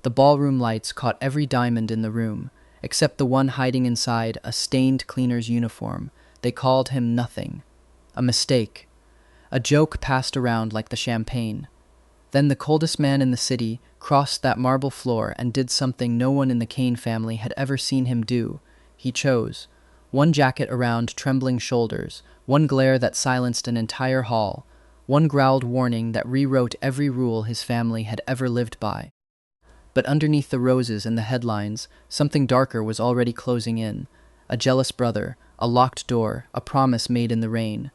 The ballroom lights caught every diamond in the room, except the one hiding inside a stained cleaner's uniform. They called him nothing. A mistake. A joke passed around like the champagne. Then the coldest man in the city crossed that marble floor and did something no one in the Kane family had ever seen him do. He chose. One jacket around trembling shoulders, one glare that silenced an entire hall, one growled warning that rewrote every rule his family had ever lived by. But underneath the roses and the headlines, something darker was already closing in. A jealous brother, a locked door, a promise made in the rain.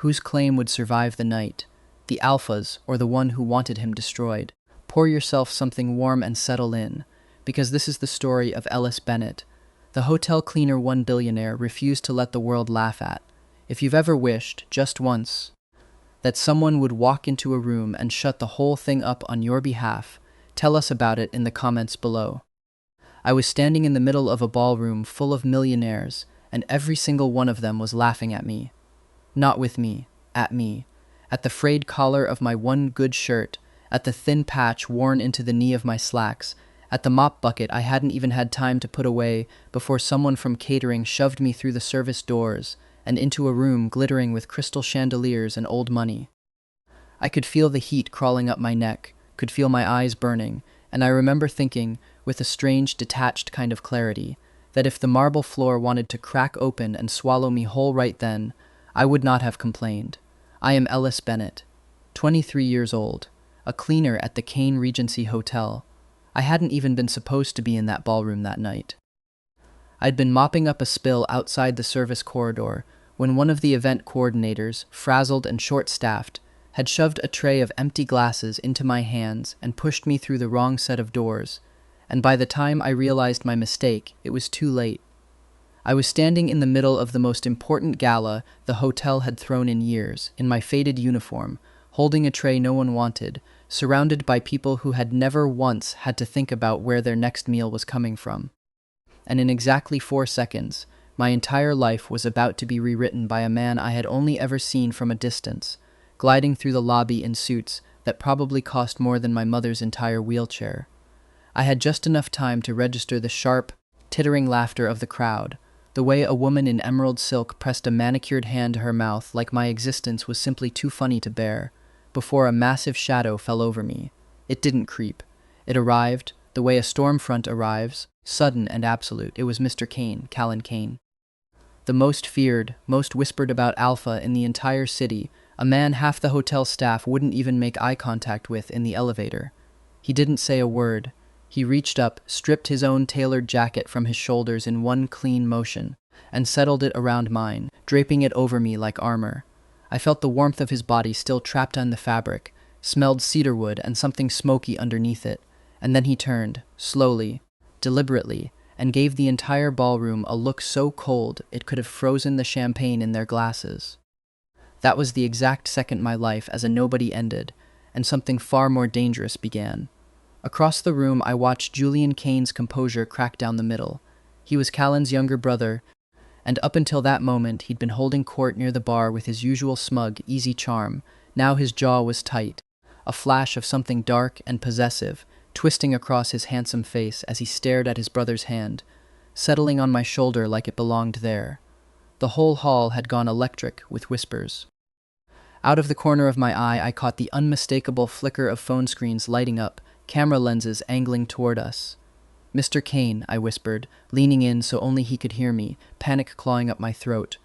Whose claim would survive the night? The Alpha's or the one who wanted him destroyed? Pour yourself something warm and settle in, because this is the story of Ellis Bennett. The hotel cleaner one billionaire refused to let the world laugh at. If you've ever wished, just once, that someone would walk into a room and shut the whole thing up on your behalf, tell us about it in the comments below. I was standing in the middle of a ballroom full of millionaires, and every single one of them was laughing at me. Not with me, at me. At the frayed collar of my one good shirt, at the thin patch worn into the knee of my slacks, at the mop bucket I hadn't even had time to put away before someone from catering shoved me through the service doors and into a room glittering with crystal chandeliers and old money. I could feel the heat crawling up my neck, could feel my eyes burning, and I remember thinking, with a strange, detached kind of clarity, that if the marble floor wanted to crack open and swallow me whole right then, I would not have complained. I am Ellis Bennett, 23 years old, a cleaner at the Kane Regency Hotel. I hadn't even been supposed to be in that ballroom that night. I'd been mopping up a spill outside the service corridor when one of the event coordinators, frazzled and short-staffed, had shoved a tray of empty glasses into my hands and pushed me through the wrong set of doors, and by the time I realized my mistake, it was too late. I was standing in the middle of the most important gala the hotel had thrown in years, in my faded uniform, holding a tray no one wanted, surrounded by people who had never once had to think about where their next meal was coming from. And in exactly 4 seconds, my entire life was about to be rewritten by a man I had only ever seen from a distance, gliding through the lobby in suits that probably cost more than my mother's entire wheelchair. I had just enough time to register the sharp, tittering laughter of the crowd, the way a woman in emerald silk pressed a manicured hand to her mouth like my existence was simply too funny to bear, before a massive shadow fell over me. It didn't creep. It arrived, the way a storm front arrives, sudden and absolute. It was Mr. Kane, Callan Kane. The most feared, most whispered about alpha in the entire city, a man half the hotel staff wouldn't even make eye contact with in the elevator. He didn't say a word. He reached up, stripped his own tailored jacket from his shoulders in one clean motion, and settled it around mine, draping it over me like armor. I felt the warmth of his body still trapped on the fabric, smelled cedarwood and something smoky underneath it, and then he turned, slowly, deliberately, and gave the entire ballroom a look so cold it could have frozen the champagne in their glasses. That was the exact second my life as a nobody ended, and something far more dangerous began. Across the room I watched Julian Kane's composure crack down the middle. He was Callan's younger brother, and up until that moment he'd been holding court near the bar with his usual smug, easy charm. Now his jaw was tight, a flash of something dark and possessive, twisting across his handsome face as he stared at his brother's hand, settling on my shoulder like it belonged there. The whole hall had gone electric with whispers. Out of the corner of my eye I caught the unmistakable flicker of phone screens lighting up, camera lenses angling toward us. "Mr. Kane," I whispered, leaning in so only he could hear me, panic clawing up my throat.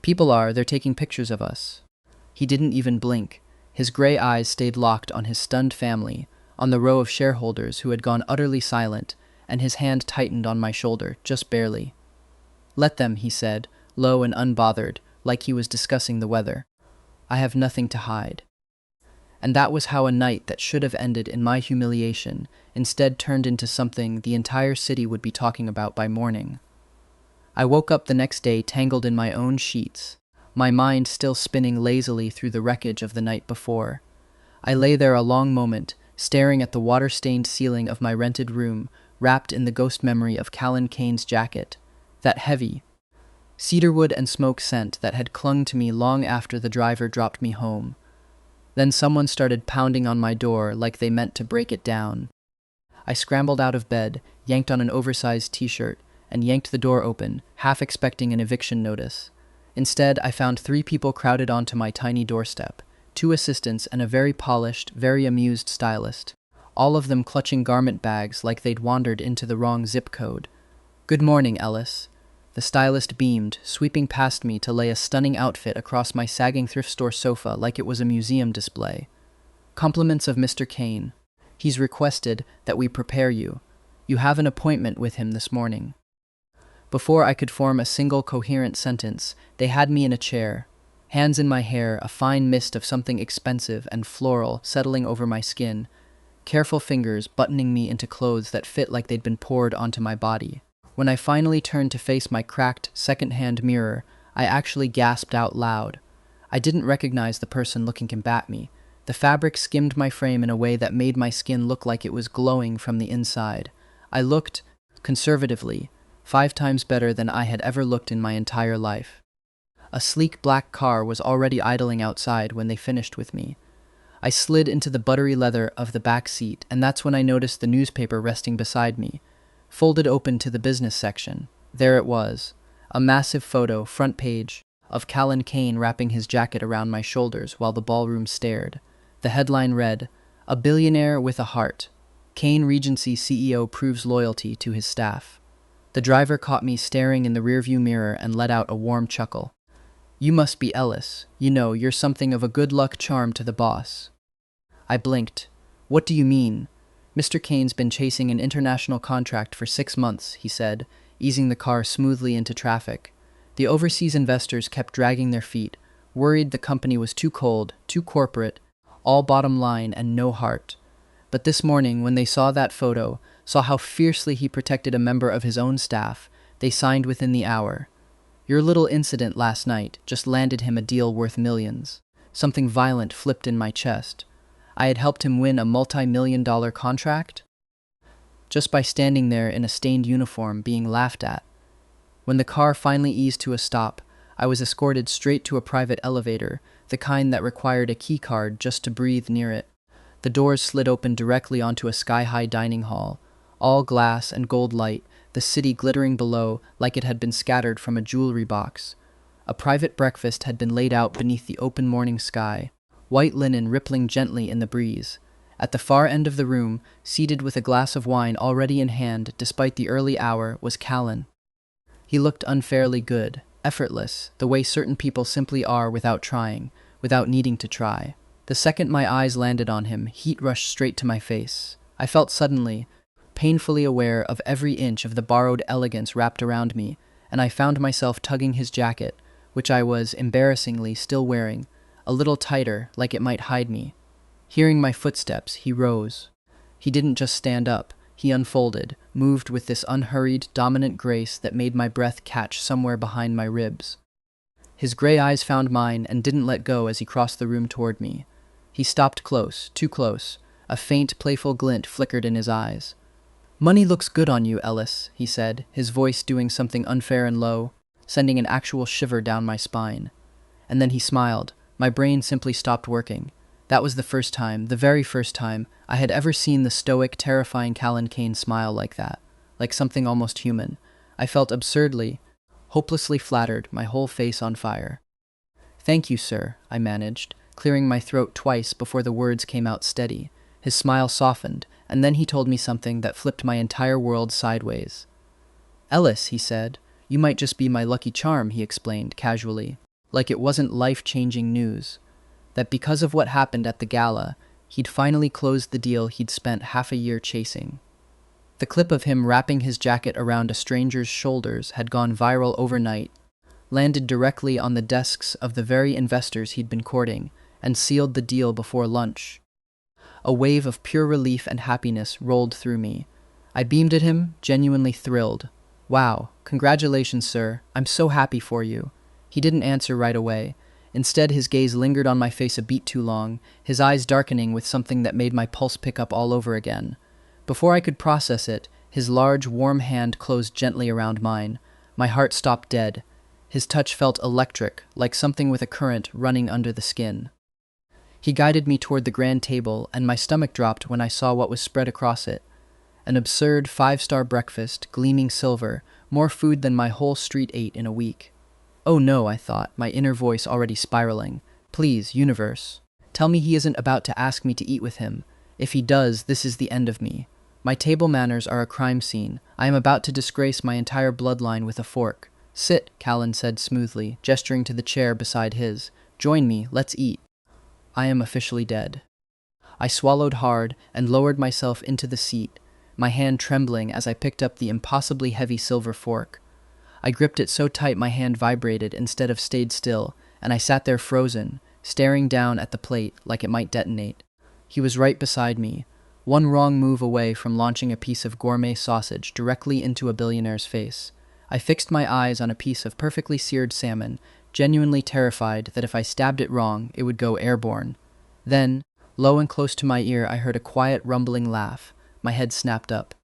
They're taking pictures of us." He didn't even blink. His gray eyes stayed locked on his stunned family, on the row of shareholders who had gone utterly silent, and his hand tightened on my shoulder, just barely. "Let them," he said, low and unbothered, like he was discussing the weather. "I have nothing to hide." And that was how a night that should have ended in my humiliation instead turned into something the entire city would be talking about by morning. I woke up the next day tangled in my own sheets, my mind still spinning lazily through the wreckage of the night before. I lay there a long moment, staring at the water-stained ceiling of my rented room, wrapped in the ghost memory of Callan Kane's jacket, that heavy, cedarwood and smoke scent that had clung to me long after the driver dropped me home. Then someone started pounding on my door like they meant to break it down. I scrambled out of bed, yanked on an oversized t-shirt, and yanked the door open, half expecting an eviction notice. Instead, I found 3 people crowded onto my tiny doorstep, 2 assistants and a very polished, very amused stylist, all of them clutching garment bags like they'd wandered into the wrong zip code. "Good morning, Ellis." The stylist beamed, sweeping past me to lay a stunning outfit across my sagging thrift store sofa like it was a museum display. "Compliments of Mr. Kane. He's requested that we prepare you. You have an appointment with him this morning." Before I could form a single coherent sentence, they had me in a chair, hands in my hair, a fine mist of something expensive and floral settling over my skin, careful fingers buttoning me into clothes that fit like they'd been poured onto my body. When I finally turned to face my cracked, second-hand mirror, I actually gasped out loud. I didn't recognize the person looking at me. The fabric skimmed my frame in a way that made my skin look like it was glowing from the inside. I looked, conservatively, 5 times better than I had ever looked in my entire life. A sleek black car was already idling outside when they finished with me. I slid into the buttery leather of the back seat, and that's when I noticed the newspaper resting beside me, folded open to the business section. There it was, a massive photo, front page, of Callan Kane wrapping his jacket around my shoulders while the ballroom stared. The headline read, "A billionaire with a heart. Kane Regency CEO proves loyalty to his staff." The driver caught me staring in the rearview mirror and let out a warm chuckle. "You must be Ellis. You know, you're something of a good luck charm to the boss." I blinked. "What do you mean?" "Mr. Kane's been chasing an international contract for 6 months," he said, easing the car smoothly into traffic. The overseas investors kept dragging their feet, worried the company was too cold, too corporate, all bottom line and no heart. But this morning, when they saw that photo, saw how fiercely he protected a member of his own staff, they signed within the hour. Your little incident last night just landed him a deal worth millions. Something violent flipped in my chest. I had helped him win a multi-million-dollar contract? Just by standing there in a stained uniform being laughed at. When the car finally eased to a stop, I was escorted straight to a private elevator, the kind that required a key card just to breathe near it. The doors slid open directly onto a sky-high dining hall, all glass and gold light, the city glittering below like it had been scattered from a jewelry box. A private breakfast had been laid out beneath the open morning sky, white linen rippling gently in the breeze. At the far end of the room, seated with a glass of wine already in hand despite the early hour, was Callan. He looked unfairly good, effortless, the way certain people simply are without trying, without needing to try. The second my eyes landed on him, heat rushed straight to my face. I felt suddenly, painfully aware of every inch of the borrowed elegance wrapped around me, and I found myself tugging his jacket, which I was, embarrassingly, still wearing, a little tighter, like it might hide me. Hearing my footsteps, he rose. He didn't just stand up, he unfolded, moved with this unhurried, dominant grace that made my breath catch somewhere behind my ribs. His gray eyes found mine and didn't let go as he crossed the room toward me. He stopped close, too close. A faint, playful glint flickered in his eyes. "Money looks good on you, Ellis," he said, his voice doing something unfair and low, sending an actual shiver down my spine. And then he smiled. My brain simply stopped working. That was the first time, the very first time, I had ever seen the stoic, terrifying Callan Kane smile like that, like something almost human. I felt absurdly, hopelessly flattered, my whole face on fire. "Thank you, sir," I managed, clearing my throat twice before the words came out steady. His smile softened, and then he told me something that flipped my entire world sideways. "Ellis," he said, "you might just be my lucky charm," he explained, casually, like it wasn't life-changing news. That because of what happened at the gala, he'd finally closed the deal he'd spent half a year chasing. The clip of him wrapping his jacket around a stranger's shoulders had gone viral overnight, landed directly on the desks of the very investors he'd been courting, and sealed the deal before lunch. A wave of pure relief and happiness rolled through me. I beamed at him, genuinely thrilled. "Wow, congratulations, sir. I'm so happy for you." He didn't answer right away. Instead, his gaze lingered on my face a beat too long, his eyes darkening with something that made my pulse pick up all over again. Before I could process it, his large, warm hand closed gently around mine. My heart stopped dead. His touch felt electric, like something with a current running under the skin. He guided me toward the grand table, and my stomach dropped when I saw what was spread across it. An absurd five-star breakfast, gleaming silver, more food than my whole street ate in a week. Oh no, I thought, my inner voice already spiraling. Please, universe. Tell me he isn't about to ask me to eat with him. If he does, this is the end of me. My table manners are a crime scene. I am about to disgrace my entire bloodline with a fork. Sit, Callan said smoothly, gesturing to the chair beside his. Join me, let's eat. I am officially dead. I swallowed hard and lowered myself into the seat, my hand trembling as I picked up the impossibly heavy silver fork. I gripped it so tight my hand vibrated instead of stayed still, and I sat there frozen, staring down at the plate like it might detonate. He was right beside me, one wrong move away from launching a piece of gourmet sausage directly into a billionaire's face. I fixed my eyes on a piece of perfectly seared salmon, genuinely terrified that if I stabbed it wrong, it would go airborne. Then, low and close to my ear, I heard a quiet, rumbling laugh. My head snapped up.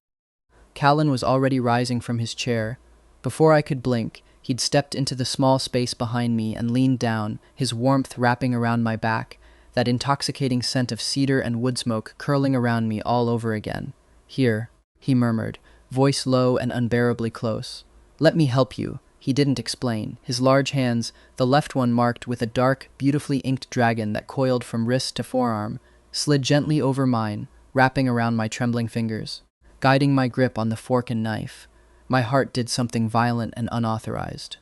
Callan was already rising from his chair. Before I could blink, he'd stepped into the small space behind me and leaned down, his warmth wrapping around my back, that intoxicating scent of cedar and wood smoke curling around me all over again. Here, he murmured, voice low and unbearably close. Let me help you. He didn't explain. His large hands, the left one marked with a dark, beautifully inked dragon that coiled from wrist to forearm, slid gently over mine, wrapping around my trembling fingers, guiding my grip on the fork and knife. My heart did something violent and unauthorized.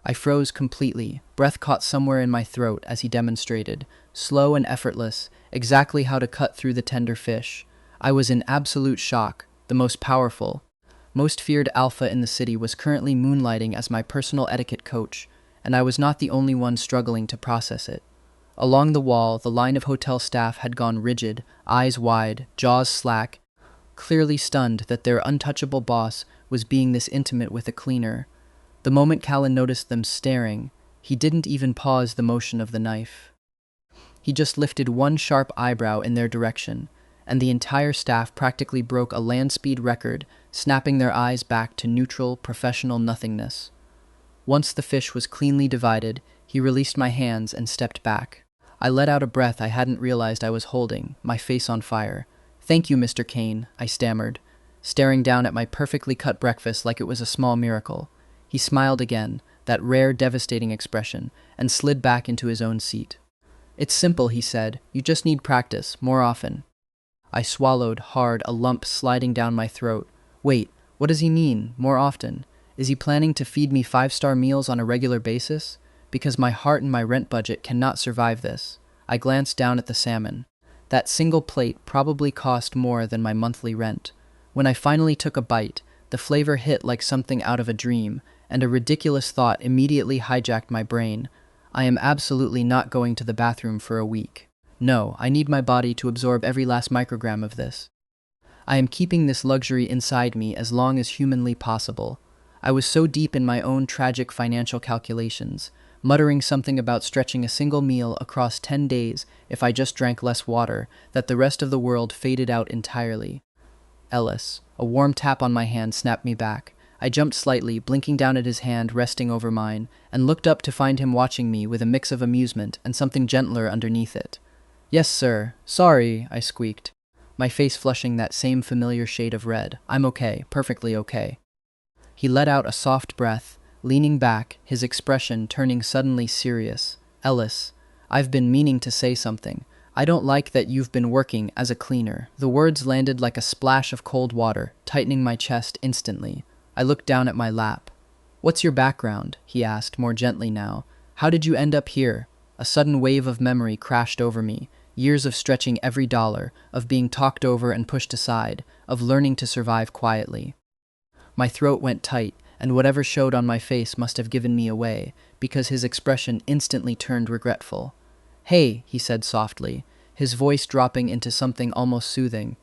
I froze completely, breath caught somewhere in my throat as he demonstrated, slow and effortless, exactly how to cut through the tender fish. I was in absolute shock. The most powerful, most feared alpha in the city was currently moonlighting as my personal etiquette coach, and I was not the only one struggling to process it. Along the wall, the line of hotel staff had gone rigid, eyes wide, jaws slack, clearly stunned that their untouchable boss was being this intimate with a cleaner. The moment Callan noticed them staring, he didn't even pause the motion of the knife. He just lifted one sharp eyebrow in their direction, and the entire staff practically broke a land speed record, snapping their eyes back to neutral, professional nothingness. Once the fish was cleanly divided, he released my hands and stepped back. I let out a breath I hadn't realized I was holding, my face on fire. "Thank you, Mr. Kane," I stammered, staring down at my perfectly cut breakfast like it was a small miracle. He smiled again, that rare, devastating expression, and slid back into his own seat. "It's simple," he said. "You just need practice, more often." I swallowed hard, a lump sliding down my throat. Wait, what does he mean, more often? Is he planning to feed me 5-star meals on a regular basis? Because my heart and my rent budget cannot survive this. I glanced down at the salmon. That single plate probably cost more than my monthly rent. When I finally took a bite, the flavor hit like something out of a dream, and a ridiculous thought immediately hijacked my brain. I am absolutely not going to the bathroom for a week. No, I need my body to absorb every last microgram of this. I am keeping this luxury inside me as long as humanly possible. I was so deep in my own tragic financial calculations, muttering something about stretching a single meal across 10 days if I just drank less water, that the rest of the world faded out entirely. Ellis, a warm tap on my hand snapped me back. I jumped slightly, blinking down at his hand resting over mine, and looked up to find him watching me with a mix of amusement and something gentler underneath it. "Yes, sir. Sorry," I squeaked, my face flushing that same familiar shade of red. "I'm okay, perfectly okay." He let out a soft breath, leaning back, his expression turning suddenly serious. "Ellis, I've been meaning to say something. I don't like that you've been working as a cleaner." The words landed like a splash of cold water, tightening my chest instantly. I looked down at my lap. "What's your background?" he asked, more gently now. "How did you end up here?" A sudden wave of memory crashed over me. Years of stretching every dollar, of being talked over and pushed aside, of learning to survive quietly. My throat went tight, and whatever showed on my face must have given me away, because his expression instantly turned regretful. "Hey," he said softly, his voice dropping into something almost soothing.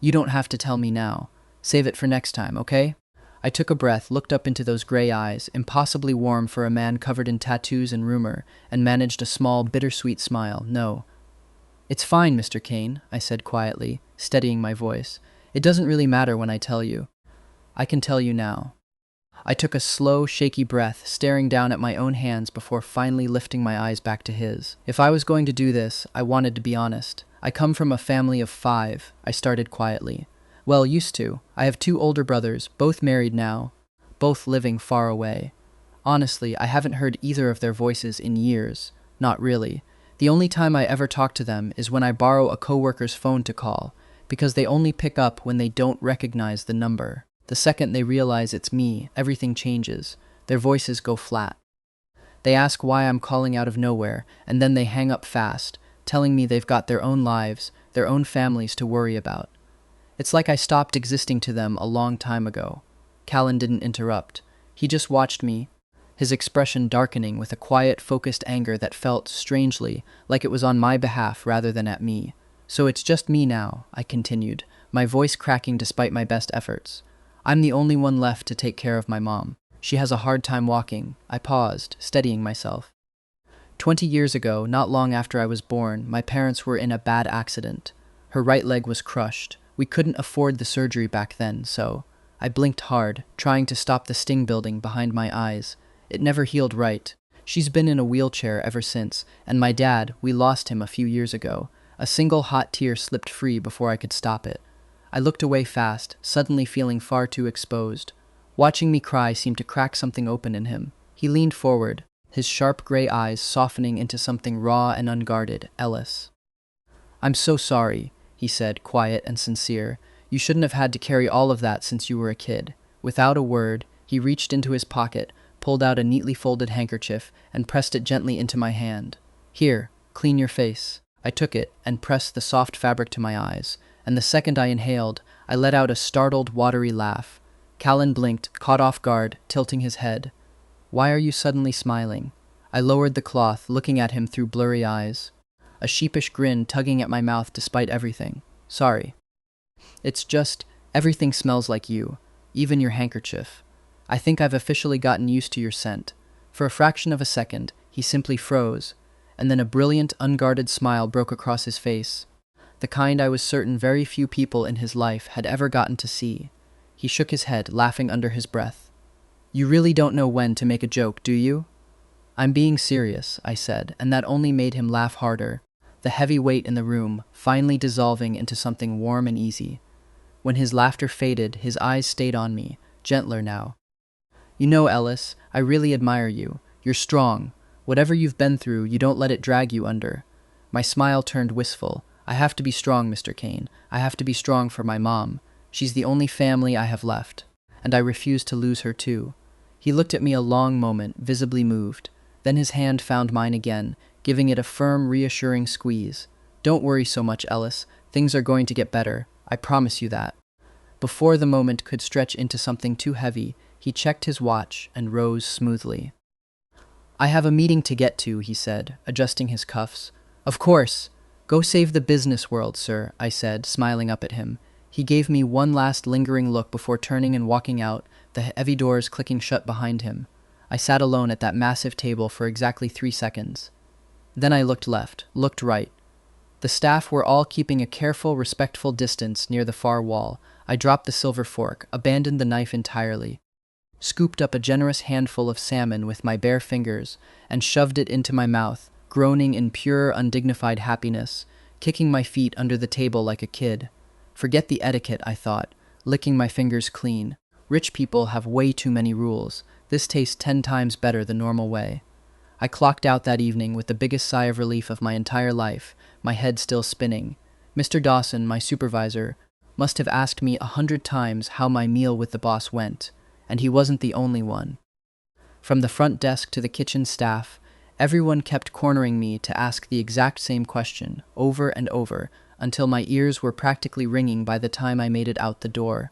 "You don't have to tell me now. Save it for next time, okay?" I took a breath, looked up into those gray eyes, impossibly warm for a man covered in tattoos and rumor, and managed a small, bittersweet smile. "No. It's fine, Mr. Kane," I said quietly, steadying my voice. "It doesn't really matter when I tell you. I can tell you now." I took a slow, shaky breath, staring down at my own hands before finally lifting my eyes back to his. "If I was going to do this, I wanted to be honest. I come from a family of 5, I started quietly. Well, used to. I have two older brothers, both married now, both living far away. Honestly, I haven't heard either of their voices in years. Not really. The only time I ever talk to them is when I borrow a coworker's phone to call, because they only pick up when they don't recognize the number. The second they realize it's me, everything changes. Their voices go flat. They ask why I'm calling out of nowhere, and then they hang up fast, telling me they've got their own lives, their own families to worry about. It's like I stopped existing to them a long time ago. Callan didn't interrupt. He just watched me, his expression darkening with a quiet, focused anger that felt, strangely, like it was on my behalf rather than at me. So it's just me now, I continued, my voice cracking despite my best efforts. I'm the only one left to take care of my mom. She has a hard time walking. I paused, steadying myself. 20 years ago, not long after I was born, my parents were in a bad accident. Her right leg was crushed. We couldn't afford the surgery back then, so I blinked hard, trying to stop the sting building behind my eyes. It never healed right. She's been in a wheelchair ever since, and my dad, we lost him a few years ago. A single hot tear slipped free before I could stop it. I looked away fast, suddenly feeling far too exposed. Watching me cry seemed to crack something open in him. He leaned forward, his sharp gray eyes softening into something raw and unguarded. Ellis. I'm so sorry, he said, quiet and sincere. You shouldn't have had to carry all of that since you were a kid. Without a word, he reached into his pocket, pulled out a neatly folded handkerchief, and pressed it gently into my hand. Here, clean your face. I took it and pressed the soft fabric to my eyes, and the second I inhaled, I let out a startled, watery laugh. Callan blinked, caught off guard, tilting his head. Why are you suddenly smiling? I lowered the cloth, looking at him through blurry eyes, a sheepish grin tugging at my mouth despite everything. Sorry. It's just, everything smells like you, even your handkerchief. I think I've officially gotten used to your scent. For a fraction of a second, he simply froze, and then a brilliant, unguarded smile broke across his face, the kind I was certain very few people in his life had ever gotten to see. He shook his head, laughing under his breath. You really don't know when to make a joke, do you? I'm being serious, I said, and that only made him laugh harder, the heavy weight in the room finally dissolving into something warm and easy. When his laughter faded, his eyes stayed on me, gentler now. You know, Ellis, I really admire you. You're strong. Whatever you've been through, you don't let it drag you under. My smile turned wistful. I have to be strong, Mr. Kane. I have to be strong for my mom. She's the only family I have left, and I refuse to lose her too. He looked at me a long moment, visibly moved. Then his hand found mine again, giving it a firm, reassuring squeeze. Don't worry so much, Ellis. Things are going to get better. I promise you that. Before the moment could stretch into something too heavy, he checked his watch and rose smoothly. I have a meeting to get to, he said, adjusting his cuffs. Of course. Go save the business world, sir, I said, smiling up at him. He gave me one last lingering look before turning and walking out, the heavy doors clicking shut behind him. I sat alone at that massive table for exactly 3 seconds. Then I looked left, looked right. The staff were all keeping a careful, respectful distance near the far wall. I dropped the silver fork, abandoned the knife entirely, scooped up a generous handful of salmon with my bare fingers, and shoved it into my mouth, groaning in pure, undignified happiness, kicking my feet under the table like a kid. Forget the etiquette, I thought, licking my fingers clean. Rich people have way too many rules. This tastes 10 times better the normal way. I clocked out that evening with the biggest sigh of relief of my entire life, my head still spinning. Mr. Dawson, my supervisor, must have asked me 100 times how my meal with the boss went, and he wasn't the only one. From the front desk to the kitchen staff, everyone kept cornering me to ask the exact same question, over and over, until my ears were practically ringing by the time I made it out the door.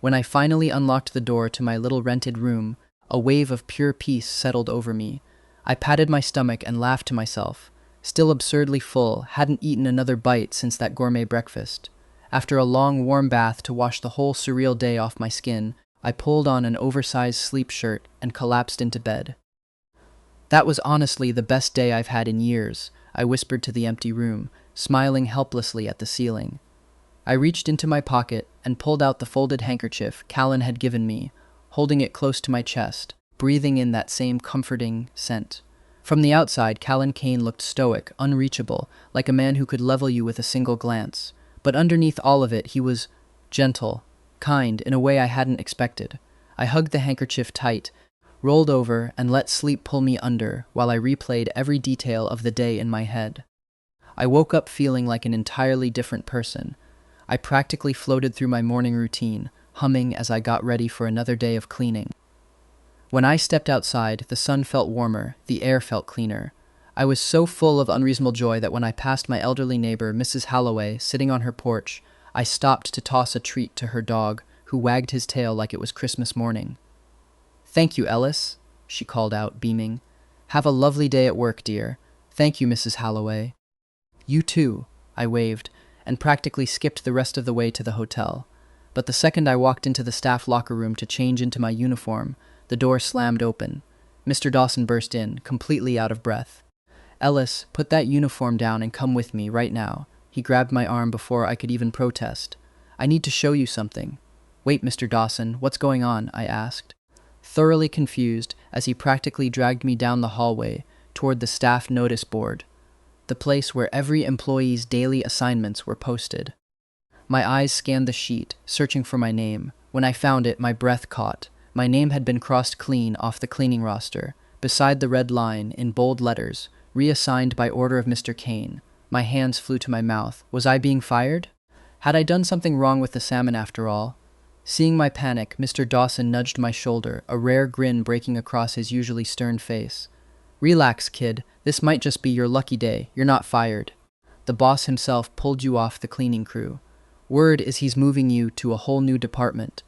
When I finally unlocked the door to my little rented room, a wave of pure peace settled over me. I patted my stomach and laughed to myself. Still absurdly full, hadn't eaten another bite since that gourmet breakfast. After a long warm bath to wash the whole surreal day off my skin, I pulled on an oversized sleep shirt and collapsed into bed. That was honestly the best day I've had in years, I whispered to the empty room, smiling helplessly at the ceiling. I reached into my pocket and pulled out the folded handkerchief Callan had given me, holding it close to my chest, breathing in that same comforting scent. From the outside, Callan Kane looked stoic, unreachable, like a man who could level you with a single glance. But underneath all of it, he was gentle, kind in a way I hadn't expected. I hugged the handkerchief tight, rolled over, and let sleep pull me under while I replayed every detail of the day in my head. I woke up feeling like an entirely different person. I practically floated through my morning routine, humming as I got ready for another day of cleaning. When I stepped outside, the sun felt warmer, the air felt cleaner. I was so full of unreasonable joy that when I passed my elderly neighbor, Mrs. Holloway, sitting on her porch, I stopped to toss a treat to her dog, who wagged his tail like it was Christmas morning. "Thank you, Ellis," she called out, beaming. "Have a lovely day at work, dear." "Thank you, Mrs. Holloway." "You too," I waved, and practically skipped the rest of the way to the hotel. But the second I walked into the staff locker room to change into my uniform, the door slammed open. Mr. Dawson burst in, completely out of breath. "Ellis, put that uniform down and come with me right now." He grabbed my arm before I could even protest. "I need to show you something." "Wait, Mr. Dawson, what's going on?" I asked, thoroughly confused as he practically dragged me down the hallway toward the staff notice board, the place where every employee's daily assignments were posted. My eyes scanned the sheet, searching for my name. When I found it, my breath caught. My name had been crossed clean off the cleaning roster, beside the red line, in bold letters, "Reassigned by order of Mr. Kane." My hands flew to my mouth. Was I being fired? Had I done something wrong with the salmon after all? Seeing my panic, Mr. Dawson nudged my shoulder, a rare grin breaking across his usually stern face. "Relax, kid. This might just be your lucky day. You're not fired. The boss himself pulled you off the cleaning crew. Word is he's moving you to a whole new department."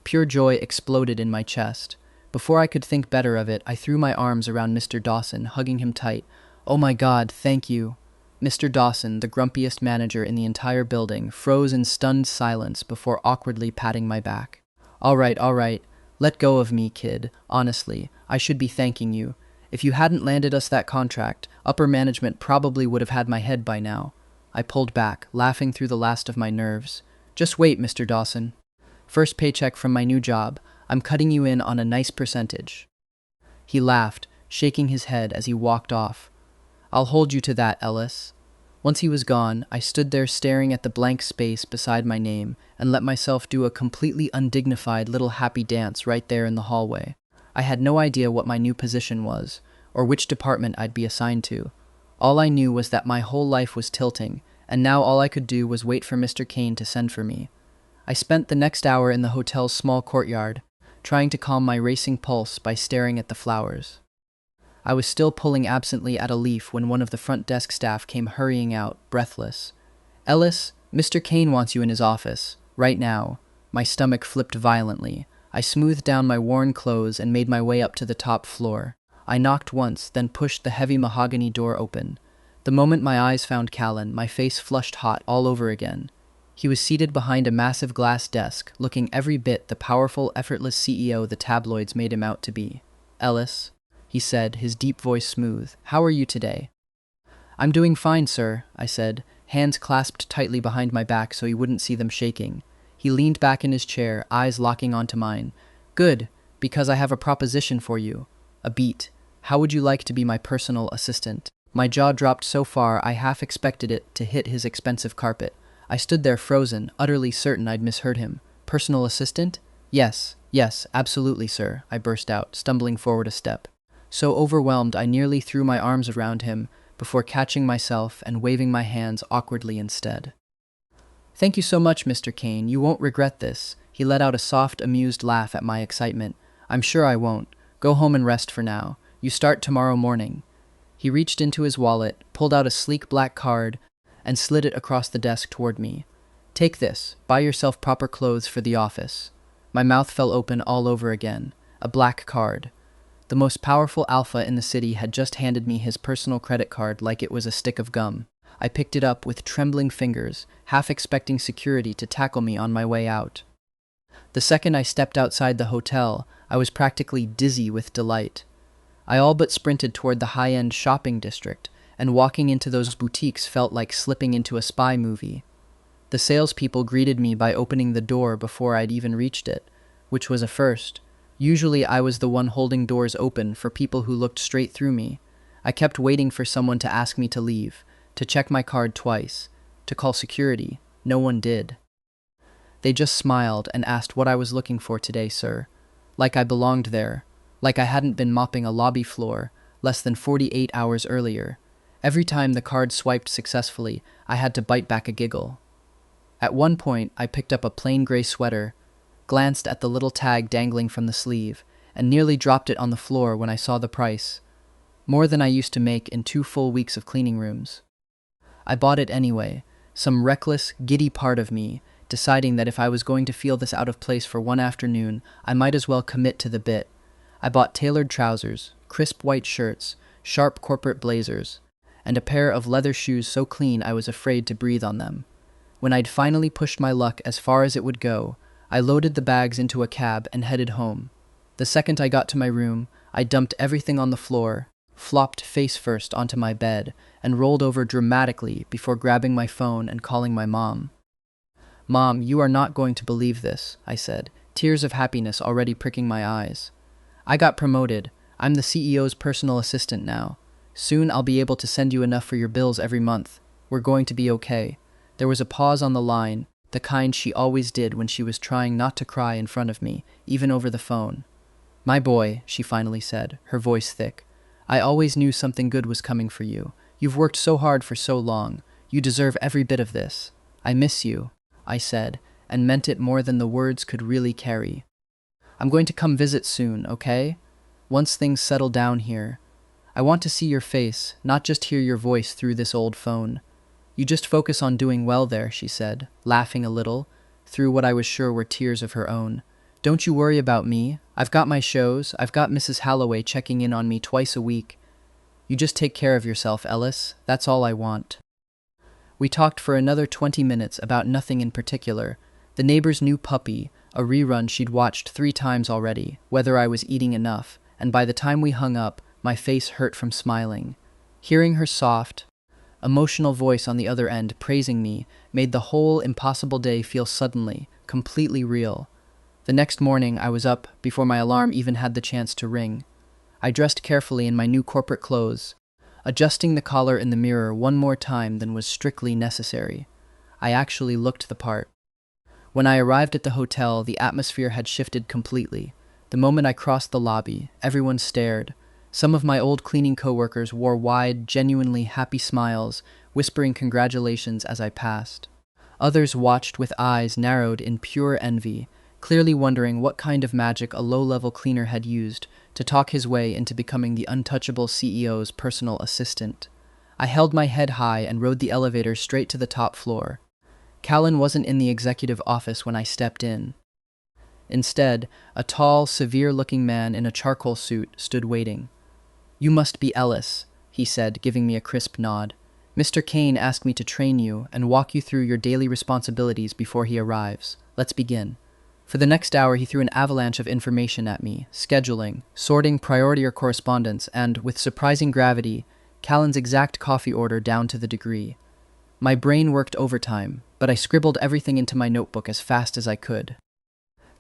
Pure joy exploded in my chest. Before I could think better of it, I threw my arms around Mr. Dawson, hugging him tight. "Oh my God, thank you." Mr. Dawson, the grumpiest manager in the entire building, froze in stunned silence before awkwardly patting my back. All right. Let go of me, kid. Honestly, I should be thanking you. If you hadn't landed us that contract, upper management probably would have had my head by now." I pulled back, laughing through the last of my nerves. "Just wait, Mr. Dawson. First paycheck from my new job. I'm cutting you in on a nice percentage." He laughed, shaking his head as he walked off. "I'll hold you to that, Ellis." Once he was gone, I stood there staring at the blank space beside my name and let myself do a completely undignified little happy dance right there in the hallway. I had no idea what my new position was, or which department I'd be assigned to. All I knew was that my whole life was tilting, and now all I could do was wait for Mr. Kane to send for me. I spent the next hour in the hotel's small courtyard, trying to calm my racing pulse by staring at the flowers. I was still pulling absently at a leaf when one of the front desk staff came hurrying out, breathless. "Ellis, Mr. Kane wants you in his office, right now." My stomach flipped violently. I smoothed down my worn clothes and made my way up to the top floor. I knocked once, then pushed the heavy mahogany door open. The moment my eyes found Callan, my face flushed hot all over again. He was seated behind a massive glass desk, looking every bit the powerful, effortless CEO the tabloids made him out to be. "Ellis," he said, his deep voice smooth, "how are you today?" "I'm doing fine, sir," I said, hands clasped tightly behind my back so he wouldn't see them shaking. He leaned back in his chair, eyes locking onto mine. "Good, because I have a proposition for you. A beat. How would you like to be my personal assistant?" My jaw dropped so far I half expected it to hit his expensive carpet. I stood there frozen, utterly certain I'd misheard him. "Personal assistant?" Yes, absolutely, sir," I burst out, stumbling forward a step. So overwhelmed I nearly threw my arms around him before catching myself and waving my hands awkwardly instead. "Thank you so much, Mr. Kane. You won't regret this." He let out a soft, amused laugh at my excitement. "I'm sure I won't. Go home and rest for now. You start tomorrow morning." He reached into his wallet, pulled out a sleek black card, and slid it across the desk toward me. "Take this. Buy yourself proper clothes for the office." My mouth fell open all over again. A black card. The most powerful alpha in the city had just handed me his personal credit card like it was a stick of gum. I picked it up with trembling fingers, half expecting security to tackle me on my way out. The second I stepped outside the hotel, I was practically dizzy with delight. I all but sprinted toward the high-end shopping district, and walking into those boutiques felt like slipping into a spy movie. The salespeople greeted me by opening the door before I'd even reached it, which was a first. Usually I was the one holding doors open for people who looked straight through me. I kept waiting for someone to ask me to leave, to check my card twice, to call security. No one did. They just smiled and asked what I was looking for today, sir. Like I belonged there. Like I hadn't been mopping a lobby floor less than 48 hours earlier. Every time the card swiped successfully, I had to bite back a giggle. At one point, I picked up a plain gray sweater, glanced at the little tag dangling from the sleeve, and nearly dropped it on the floor when I saw the price. More than I used to make in 2 full weeks of cleaning rooms. I bought it anyway, some reckless, giddy part of me, deciding that if I was going to feel this out of place for one afternoon, I might as well commit to the bit. I bought tailored trousers, crisp white shirts, sharp corporate blazers, and a pair of leather shoes so clean I was afraid to breathe on them. When I'd finally pushed my luck as far as it would go, I loaded the bags into a cab and headed home. The second I got to my room, I dumped everything on the floor, flopped face first onto my bed, and rolled over dramatically before grabbing my phone and calling my mom. "Mom, you are not going to believe this," I said, tears of happiness already pricking my eyes. "I got promoted. I'm the CEO's personal assistant now. Soon I'll be able to send you enough for your bills every month. We're going to be okay." There was a pause on the line, the kind she always did when she was trying not to cry in front of me, even over the phone. "My boy," she finally said, her voice thick, "I always knew something good was coming for you. You've worked so hard for so long. You deserve every bit of this. I miss you," I said, and meant it more than the words could really carry. "I'm going to come visit soon, okay? Once things settle down here. I want to see your face, not just hear your voice through this old phone. You just focus on doing well there," she said, laughing a little, through what I was sure were tears of her own. "Don't you worry about me. I've got my shows. I've got Mrs. Halloway checking in on me twice a week. You just take care of yourself, Ellis. That's all I want." We talked for another 20 minutes about nothing in particular. The neighbor's new puppy, a rerun she'd watched 3 times already, whether I was eating enough, and by the time we hung up, my face hurt from smiling. Hearing her soft, emotional voice on the other end praising me made the whole impossible day feel suddenly, completely real. The next morning I was up before my alarm even had the chance to ring. I dressed carefully in my new corporate clothes, adjusting the collar in the mirror one more time than was strictly necessary. I actually looked the part. When I arrived at the hotel, the atmosphere had shifted completely. The moment I crossed the lobby, everyone stared. Some of my old cleaning coworkers wore wide, genuinely happy smiles, whispering congratulations as I passed. Others watched with eyes narrowed in pure envy, clearly wondering what kind of magic a low-level cleaner had used to talk his way into becoming the untouchable CEO's personal assistant. I held my head high and rode the elevator straight to the top floor. Callan wasn't in the executive office when I stepped in. Instead, a tall, severe-looking man in a charcoal suit stood waiting. "You must be Ellis," he said, giving me a crisp nod. "Mr. Kane asked me to train you and walk you through your daily responsibilities before he arrives. Let's begin." For the next hour, he threw an avalanche of information at me, scheduling, sorting priority or correspondence, and, with surprising gravity, Callan's exact coffee order down to the degree. My brain worked overtime, but I scribbled everything into my notebook as fast as I could.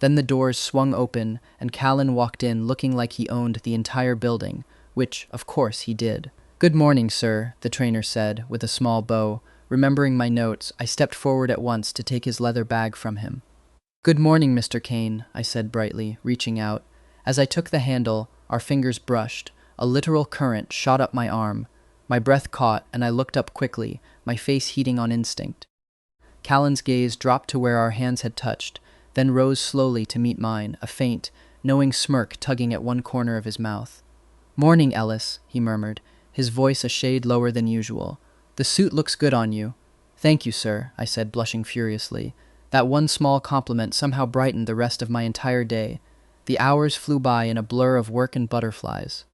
Then the doors swung open, and Callan walked in looking like he owned the entire building, which, of course, he did. "Good morning, sir," the trainer said, with a small bow. Remembering my notes, I stepped forward at once to take his leather bag from him. "Good morning, Mr. Kane," I said brightly, reaching out. As I took the handle, our fingers brushed. A literal current shot up my arm. My breath caught, and I looked up quickly, my face heating on instinct. Callan's gaze dropped to where our hands had touched, then rose slowly to meet mine, a faint, knowing smirk tugging at one corner of his mouth. "Morning, Ellis," he murmured, his voice a shade lower than usual. "The suit looks good on you." "Thank you, sir," I said, blushing furiously. That one small compliment somehow brightened the rest of my entire day. The hours flew by in a blur of work and butterflies.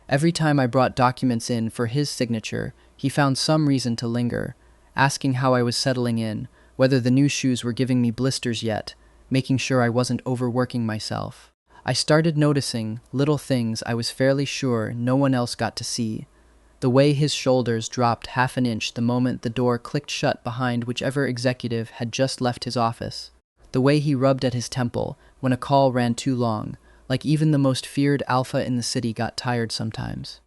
Every time I brought documents in for his signature, he found some reason to linger, asking how I was settling in, whether the new shoes were giving me blisters yet, making sure I wasn't overworking myself. I started noticing little things I was fairly sure no one else got to see. The way his shoulders dropped half an inch the moment the door clicked shut behind whichever executive had just left his office. The way he rubbed at his temple when a call ran too long, like even the most feared alpha in the city got tired sometimes.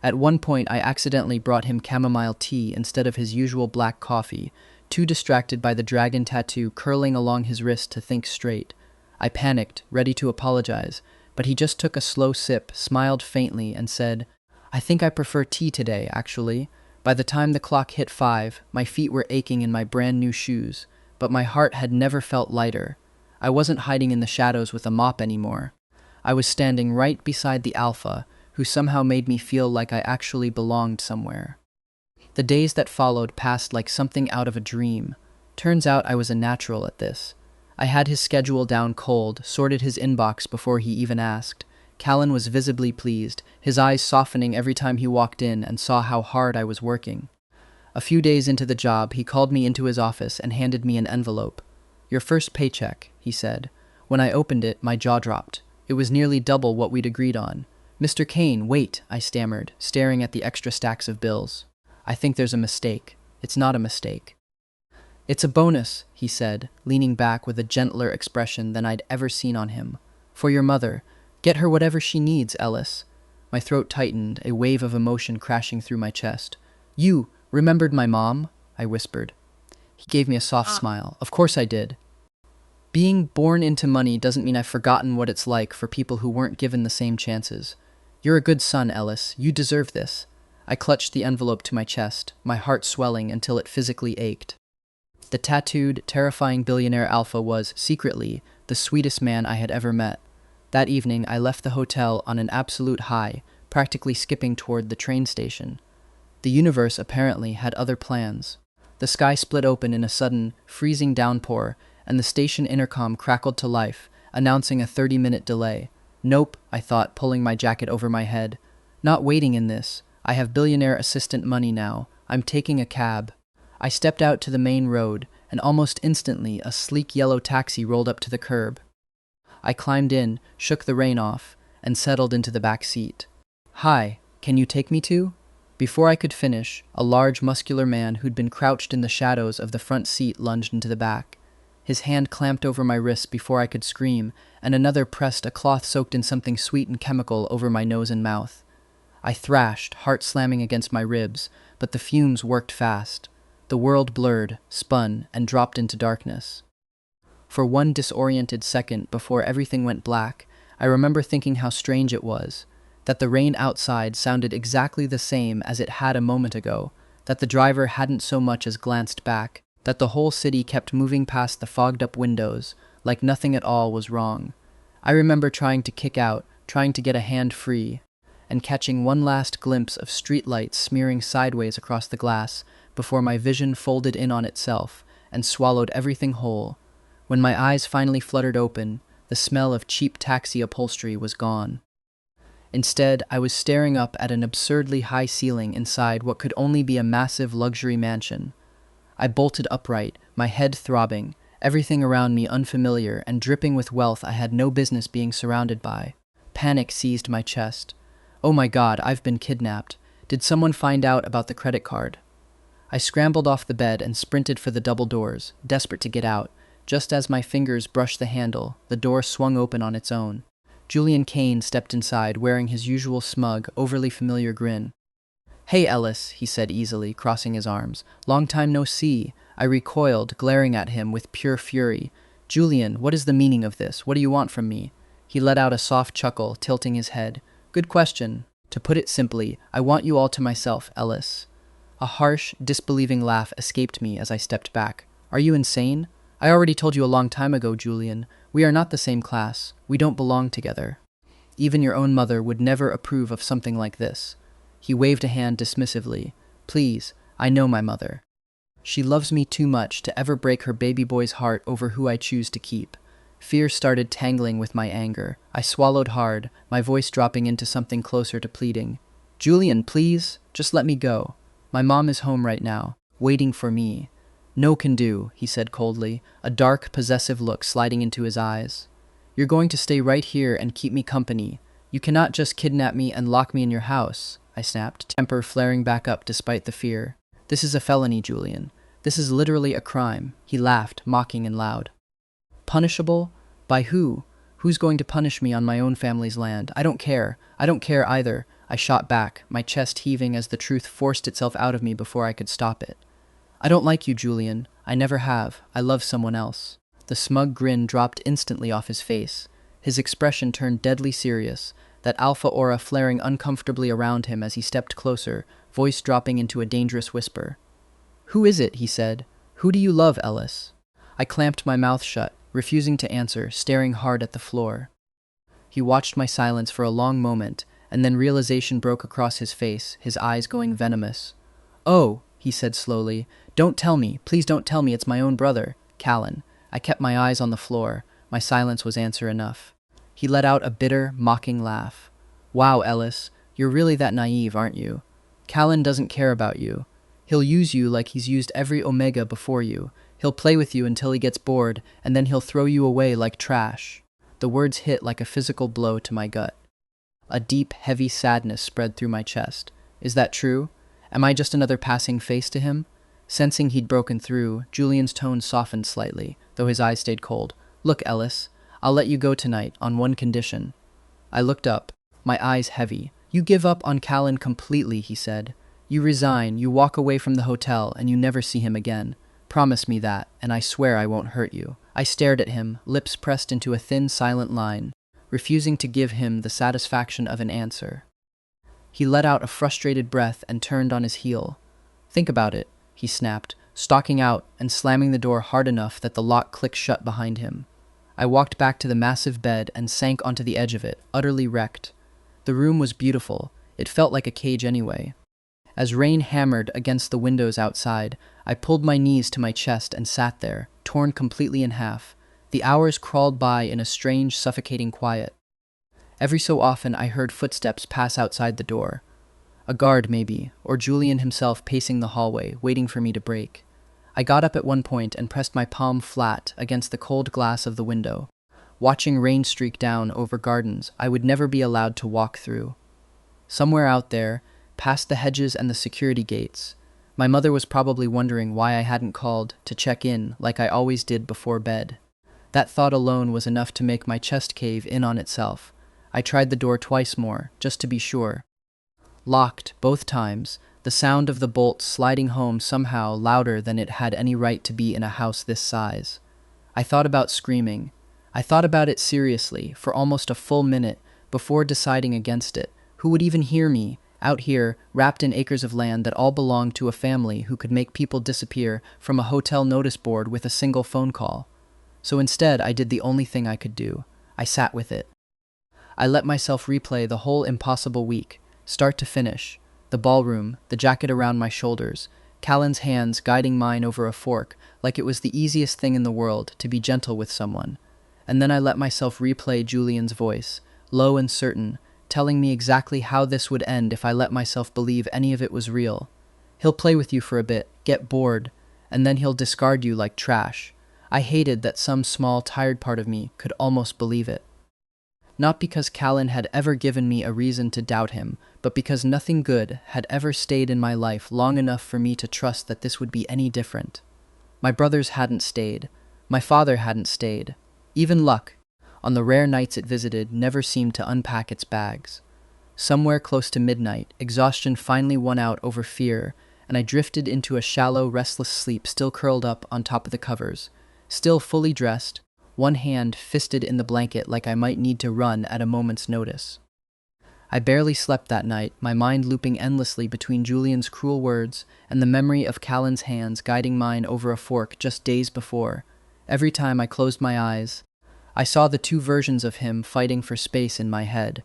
At one point, I accidentally brought him chamomile tea instead of his usual black coffee, too distracted by the dragon tattoo curling along his wrist to think straight. I panicked, ready to apologize, but he just took a slow sip, smiled faintly, and said, "I think I prefer tea today, actually." By the time the clock hit 5, my feet were aching in my brand new shoes, but my heart had never felt lighter. I wasn't hiding in the shadows with a mop anymore. I was standing right beside the alpha, who somehow made me feel like I actually belonged somewhere. The days that followed passed like something out of a dream. Turns out I was a natural at this. I had his schedule down cold, sorted his inbox before he even asked. Callan was visibly pleased, his eyes softening every time he walked in and saw how hard I was working. A few days into the job, he called me into his office and handed me an envelope. "Your first paycheck," he said. When I opened it, my jaw dropped. It was nearly double what we'd agreed on. "Mr. Kane, wait," I stammered, staring at the extra stacks of bills. "I think there's a mistake." "It's not a mistake." "It's a bonus," he said, leaning back with a gentler expression than I'd ever seen on him. "For your mother. Get her whatever she needs, Ellis." My throat tightened, a wave of emotion crashing through my chest. "You remembered my mom?" I whispered. He gave me a soft smile. "Of course I did. Being born into money doesn't mean I've forgotten what it's like for people who weren't given the same chances. You're a good son, Ellis. You deserve this." I clutched the envelope to my chest, my heart swelling until it physically ached. The tattooed, terrifying billionaire alpha was, secretly, the sweetest man I had ever met. That evening, I left the hotel on an absolute high, practically skipping toward the train station. The universe apparently had other plans. The sky split open in a sudden, freezing downpour, and the station intercom crackled to life, announcing a 30-minute delay. "Nope," I thought, pulling my jacket over my head. "Not waiting in this. I have billionaire assistant money now. I'm taking a cab." I stepped out to the main road, and almost instantly a sleek yellow taxi rolled up to the curb. I climbed in, shook the rain off, and settled into the back seat. "Hi, can you take me to?" Before I could finish, a large, muscular man who'd been crouched in the shadows of the front seat lunged into the back. His hand clamped over my wrist before I could scream, and another pressed a cloth soaked in something sweet and chemical over my nose and mouth. I thrashed, heart slamming against my ribs, but the fumes worked fast. The world blurred, spun, and dropped into darkness. For one disoriented second before everything went black, I remember thinking how strange it was, that the rain outside sounded exactly the same as it had a moment ago, that the driver hadn't so much as glanced back, that the whole city kept moving past the fogged-up windows, like nothing at all was wrong. I remember trying to kick out, trying to get a hand free, and catching one last glimpse of streetlights smearing sideways across the glass before my vision folded in on itself and swallowed everything whole. When my eyes finally fluttered open, the smell of cheap taxi upholstery was gone. Instead, I was staring up at an absurdly high ceiling inside what could only be a massive luxury mansion. I bolted upright, my head throbbing, everything around me unfamiliar and dripping with wealth I had no business being surrounded by. Panic seized my chest. "Oh my God, I've been kidnapped. Did someone find out about the credit card?" I scrambled off the bed and sprinted for the double doors, desperate to get out. Just as my fingers brushed the handle, the door swung open on its own. Callan Kane stepped inside, wearing his usual smug, overly familiar grin. "Hey, Ellis," he said easily, crossing his arms. "Long time no see." I recoiled, glaring at him with pure fury. "Julian, what is the meaning of this? What do you want from me?" He let out a soft chuckle, tilting his head. "Good question. To put it simply, I want you all to myself, Ellis." A harsh, disbelieving laugh escaped me as I stepped back. "Are you insane? I already told you a long time ago, Julian. We are not the same class. We don't belong together. Even your own mother would never approve of something like this." He waved a hand dismissively. "Please, I know my mother. She loves me too much to ever break her baby boy's heart over who I choose to keep." Fear started tangling with my anger. I swallowed hard, my voice dropping into something closer to pleading. "Julian, please, just let me go. My mom is home right now, waiting for me." "No can do," he said coldly, a dark, possessive look sliding into his eyes. "You're going to stay right here and keep me company. You cannot just kidnap me and lock me in your house," I snapped, temper flaring back up despite the fear. "This is a felony, Julian. This is literally a crime." He laughed, mocking and loud. "Punishable? By who? Who's going to punish me on my own family's land? I don't care. I don't care either." I shot back, my chest heaving as the truth forced itself out of me before I could stop it. I don't like you, Julian. I never have. I love someone else. The smug grin dropped instantly off his face. His expression turned deadly serious, that alpha aura flaring uncomfortably around him as he stepped closer, voice dropping into a dangerous whisper. Who is it? He said. Who do you love, Ellis? I clamped my mouth shut, refusing to answer, staring hard at the floor. He watched my silence for a long moment, and then realization broke across his face, his eyes going venomous. Oh, he said slowly. Don't tell me. Please don't tell me it's my own brother, Callan. I kept my eyes on the floor. My silence was answer enough. He let out a bitter, mocking laugh. Wow, Ellis, you're really that naive, aren't you? Callan doesn't care about you. He'll use you like he's used every Omega before you. He'll play with you until he gets bored, and then he'll throw you away like trash. The words hit like a physical blow to my gut. A deep, heavy sadness spread through my chest. Is that true? Am I just another passing face to him? Sensing he'd broken through, Julian's tone softened slightly, though his eyes stayed cold. Look, Ellis, I'll let you go tonight, on one condition. I looked up, my eyes heavy. You give up on Callan completely, he said. You resign, you walk away from the hotel, and you never see him again. Promise me that, and I swear I won't hurt you. I stared at him, lips pressed into a thin, silent line, refusing to give him the satisfaction of an answer. He let out a frustrated breath and turned on his heel. Think about it, he snapped, stalking out and slamming the door hard enough that the lock clicked shut behind him. I walked back to the massive bed and sank onto the edge of it, utterly wrecked. The room was beautiful. It felt like a cage anyway. As rain hammered against the windows outside, I pulled my knees to my chest and sat there, torn completely in half. The hours crawled by in a strange, suffocating quiet. Every so often I heard footsteps pass outside the door. A guard, maybe, or Julian himself pacing the hallway, waiting for me to break. I got up at one point and pressed my palm flat against the cold glass of the window, watching rain streak down over gardens I would never be allowed to walk through. Somewhere out there, past the hedges and the security gates, my mother was probably wondering why I hadn't called to check in like I always did before bed. That thought alone was enough to make my chest cave in on itself. I tried the door twice more, just to be sure. Locked, both times, the sound of the bolt sliding home somehow louder than it had any right to be in a house this size. I thought about screaming. I thought about it seriously, for almost a full minute, before deciding against it. Who would even hear me, out here, wrapped in acres of land that all belonged to a family who could make people disappear from a hotel notice board with a single phone call? So instead, I did the only thing I could do. I sat with it. I let myself replay the whole impossible week, start to finish. The ballroom, the jacket around my shoulders, Callan's hands guiding mine over a fork like it was the easiest thing in the world to be gentle with someone. And then I let myself replay Julian's voice, low and certain, telling me exactly how this would end if I let myself believe any of it was real. He'll play with you for a bit, get bored, and then he'll discard you like trash. I hated that some small, tired part of me could almost believe it. Not because Callan had ever given me a reason to doubt him, but because nothing good had ever stayed in my life long enough for me to trust that this would be any different. My brothers hadn't stayed. My father hadn't stayed. Even luck, on the rare nights it visited, never seemed to unpack its bags. Somewhere close to midnight, exhaustion finally won out over fear, and I drifted into a shallow, restless sleep, still curled up on top of the covers, still fully dressed, one hand fisted in the blanket like I might need to run at a moment's notice. I barely slept that night, my mind looping endlessly between Julian's cruel words and the memory of Callan's hands guiding mine over a fork just days before. Every time I closed my eyes, I saw the two versions of him fighting for space in my head.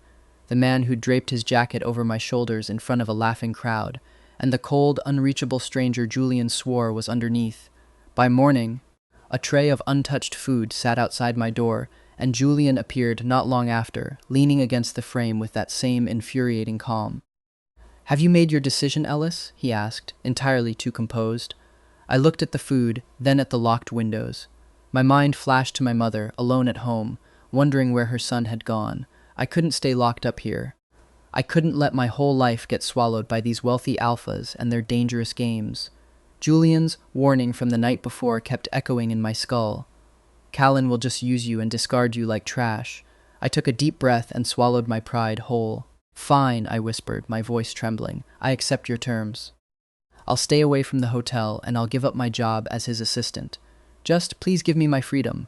The man who draped his jacket over my shoulders in front of a laughing crowd, and the cold, unreachable stranger Julian swore was underneath. By morning, a tray of untouched food sat outside my door, and Julian appeared not long after, leaning against the frame with that same infuriating calm. "Have you made your decision, Ellis?" he asked, entirely too composed. I looked at the food, then at the locked windows. My mind flashed to my mother, alone at home, wondering where her son had gone. I couldn't stay locked up here. I couldn't let my whole life get swallowed by these wealthy alphas and their dangerous games. Julian's warning from the night before kept echoing in my skull. Callan will just use you and discard you like trash. I took a deep breath and swallowed my pride whole. "Fine," I whispered, my voice trembling. "I accept your terms." I'll stay away from the hotel and I'll give up my job as his assistant. Just please give me my freedom."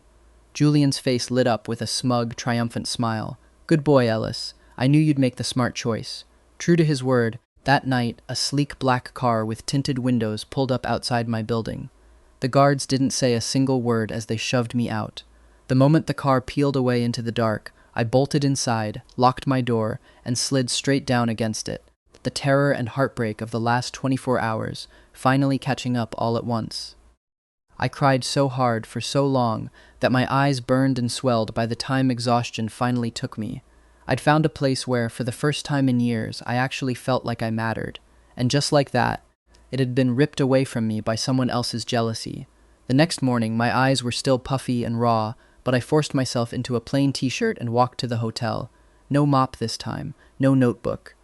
Julian's face lit up with a smug, triumphant smile. "Good boy, Ellis. I knew you'd make the smart choice." True to his word, that night, a sleek black car with tinted windows pulled up outside my building. The guards didn't say a single word as they shoved me out. The moment the car peeled away into the dark, I bolted inside, locked my door, and slid straight down against it. The terror and heartbreak of the last 24 hours finally catching up all at once. I cried so hard for so long that my eyes burned and swelled by the time exhaustion finally took me. I'd found a place where, for the first time in years, I actually felt like I mattered. And just like that, it had been ripped away from me by someone else's jealousy. The next morning, my eyes were still puffy and raw, but I forced myself into a plain t-shirt and walked to the hotel. No mop this time, no notebook.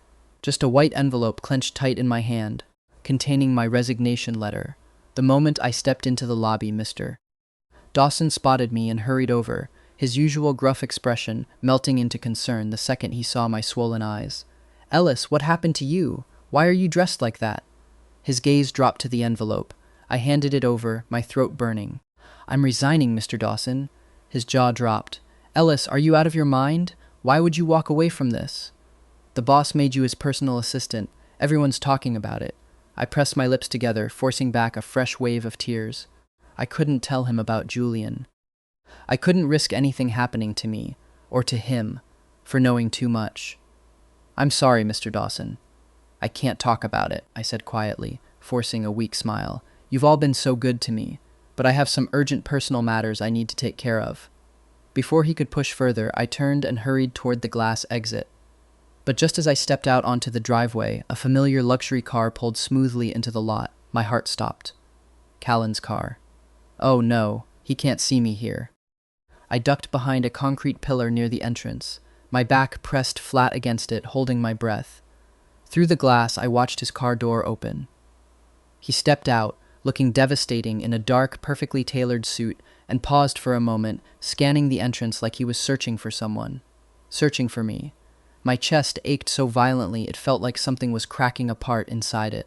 Just a white envelope clenched tight in my hand, containing my resignation letter. The moment I stepped into the lobby, Mr. Dawson spotted me and hurried over, his usual gruff expression melting into concern the second he saw my swollen eyes. "Ellis, what happened to you? Why are you dressed like that?" His gaze dropped to the envelope. I handed it over, my throat burning. "I'm resigning, Mr. Dawson." His jaw dropped. "Ellis, are you out of your mind? Why would you walk away from this?" "The boss made you his personal assistant. Everyone's talking about it." I pressed my lips together, forcing back a fresh wave of tears. I couldn't tell him about Julian. I couldn't risk anything happening to me, or to him, for knowing too much. "I'm sorry, Mr. Dawson." "I can't talk about it," I said quietly, forcing a weak smile. "You've all been so good to me, but I have some urgent personal matters I need to take care of." Before he could push further, I turned and hurried toward the glass exit. But just as I stepped out onto the driveway, a familiar luxury car pulled smoothly into the lot. My heart stopped. Callan's car. Oh no, he can't see me here. I ducked behind a concrete pillar near the entrance, my back pressed flat against it, holding my breath. Through the glass, I watched his car door open. He stepped out, looking devastating in a dark, perfectly tailored suit, and paused for a moment, scanning the entrance like he was searching for someone. Searching for me. My chest ached so violently it felt like something was cracking apart inside it.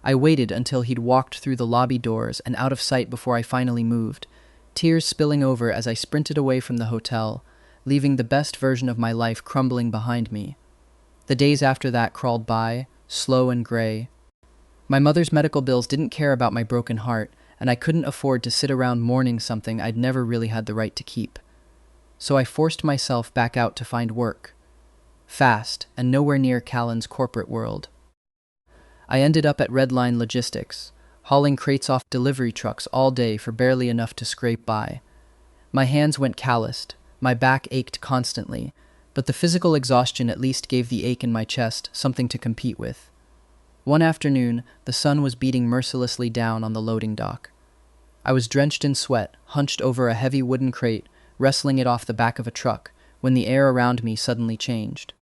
I waited until he'd walked through the lobby doors and out of sight before I finally moved, tears spilling over as I sprinted away from the hotel, leaving the best version of my life crumbling behind me. The days after that crawled by, slow and gray. My mother's medical bills didn't care about my broken heart, and I couldn't afford to sit around mourning something I'd never really had the right to keep. So I forced myself back out to find work. Fast, and nowhere near Callan's corporate world. I ended up at Redline Logistics, hauling crates off delivery trucks all day for barely enough to scrape by. My hands went calloused, my back ached constantly, but the physical exhaustion at least gave the ache in my chest something to compete with. One afternoon, the sun was beating mercilessly down on the loading dock. I was drenched in sweat, hunched over a heavy wooden crate, wrestling it off the back of a truck, when the air around me suddenly changed.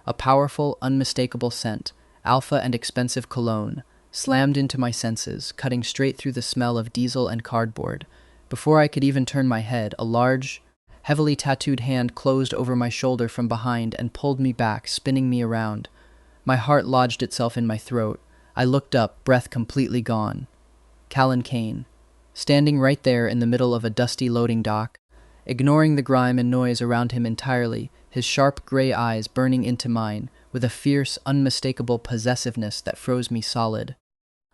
A powerful, unmistakable scent, alpha and expensive cologne, slammed into my senses, cutting straight through the smell of diesel and cardboard. Before I could even turn my head, a large, heavily tattooed hand closed over my shoulder from behind and pulled me back, spinning me around. My heart lodged itself in my throat. I looked up, breath completely gone. Callan Kane, standing right there in the middle of a dusty loading dock, ignoring the grime and noise around him entirely, his sharp gray eyes burning into mine with a fierce, unmistakable possessiveness that froze me solid.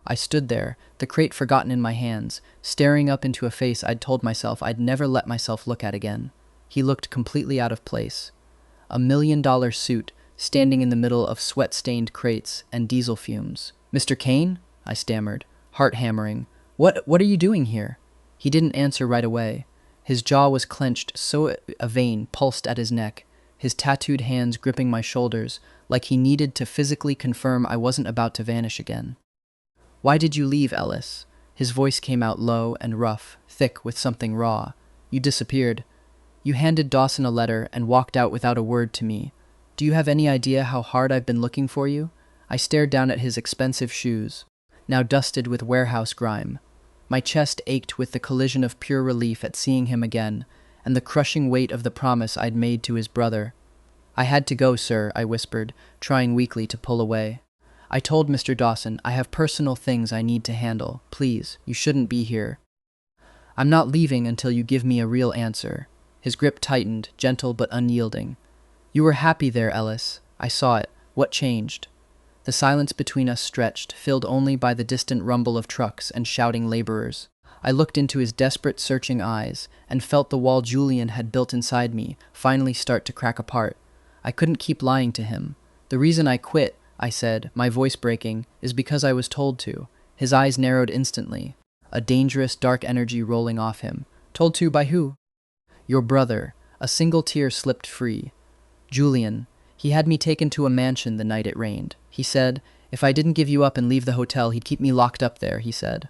I stood there, the crate forgotten in my hands, staring up into a face I'd told myself I'd never let myself look at again. He looked completely out of place. $1 million suit, standing in the middle of sweat-stained crates and diesel fumes. "Mr. Kane?" I stammered, heart hammering. What are you doing here?" He didn't answer right away. His jaw was clenched so a vein pulsed at his neck, his tattooed hands gripping my shoulders, like he needed to physically confirm I wasn't about to vanish again. "Why did you leave, Ellis?" His voice came out low and rough, thick with something raw. "You disappeared. You handed Dawson a letter and walked out without a word to me. Do you have any idea how hard I've been looking for you?" I stared down at his expensive shoes, now dusted with warehouse grime. My chest ached with the collision of pure relief at seeing him again, and the crushing weight of the promise I'd made to his brother. "I had to go, sir," I whispered, trying weakly to pull away. I told Mr. Dawson, I have personal things I need to handle. Please, you shouldn't be here. I'm not leaving until you give me a real answer. His grip tightened, gentle but unyielding. You were happy there, Ellis. I saw it. What changed? The silence between us stretched, filled only by the distant rumble of trucks and shouting laborers. I looked into his desperate, searching eyes and felt the wall Julian had built inside me finally start to crack apart. I couldn't keep lying to him. The reason I quit, I said, my voice breaking, is because I was told to. His eyes narrowed instantly, a dangerous, dark energy rolling off him. Told to by who? Your brother. A single tear slipped free. Julian. He had me taken to a mansion the night it rained. He said, if I didn't give you up and leave the hotel, he'd keep me locked up there, he said.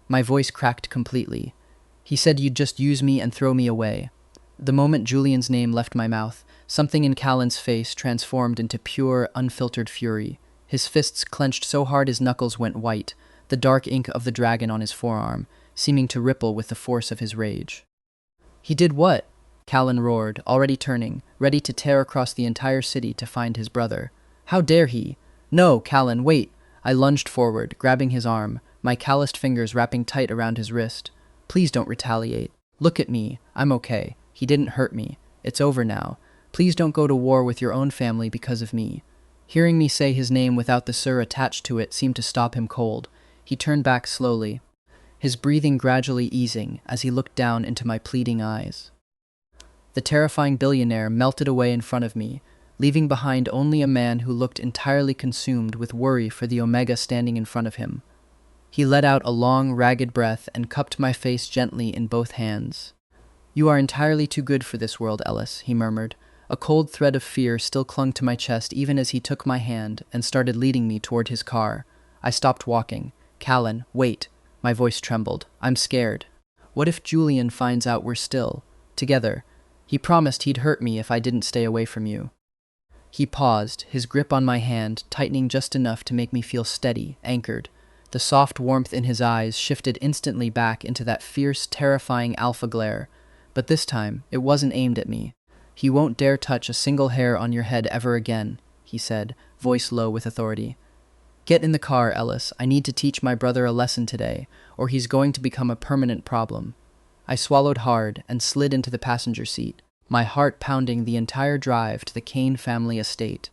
My voice cracked completely. He said you'd just use me and throw me away. The moment Julian's name left my mouth, something in Callan's face transformed into pure, unfiltered fury. His fists clenched so hard his knuckles went white, the dark ink of the dragon on his forearm, seeming to ripple with the force of his rage. He did what? Callan roared, already turning, ready to tear across the entire city to find his brother. How dare he? No, Callan, wait! I lunged forward, grabbing his arm, my calloused fingers wrapping tight around his wrist. Please don't retaliate. Look at me. I'm okay. He didn't hurt me. It's over now. Please don't go to war with your own family because of me. Hearing me say his name without the sir attached to it seemed to stop him cold. He turned back slowly, his breathing gradually easing as he looked down into my pleading eyes. The terrifying billionaire melted away in front of me, leaving behind only a man who looked entirely consumed with worry for the Omega standing in front of him. He let out a long, ragged breath and cupped my face gently in both hands. You are entirely too good for this world, Ellis, he murmured. A cold thread of fear still clung to my chest even as he took my hand and started leading me toward his car. I stopped walking. Callan, wait. My voice trembled. I'm scared. What if Julian finds out we're still together? He promised he'd hurt me if I didn't stay away from you. He paused, his grip on my hand tightening just enough to make me feel steady, anchored. The soft warmth in his eyes shifted instantly back into that fierce, terrifying alpha glare. But this time, it wasn't aimed at me. He won't dare touch a single hair on your head ever again, he said, voice low with authority. Get in the car, Ellis. I need to teach my brother a lesson today, or he's going to become a permanent problem. I swallowed hard and slid into the passenger seat, my heart pounding the entire drive to the Kane family estate.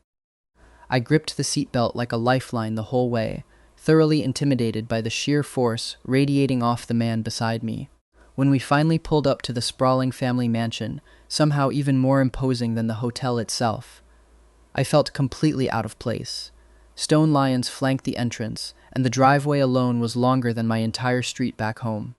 I gripped the seatbelt like a lifeline the whole way, thoroughly intimidated by the sheer force radiating off the man beside me. When we finally pulled up to the sprawling family mansion, somehow even more imposing than the hotel itself, I felt completely out of place. Stone lions flanked the entrance, and the driveway alone was longer than my entire street back home.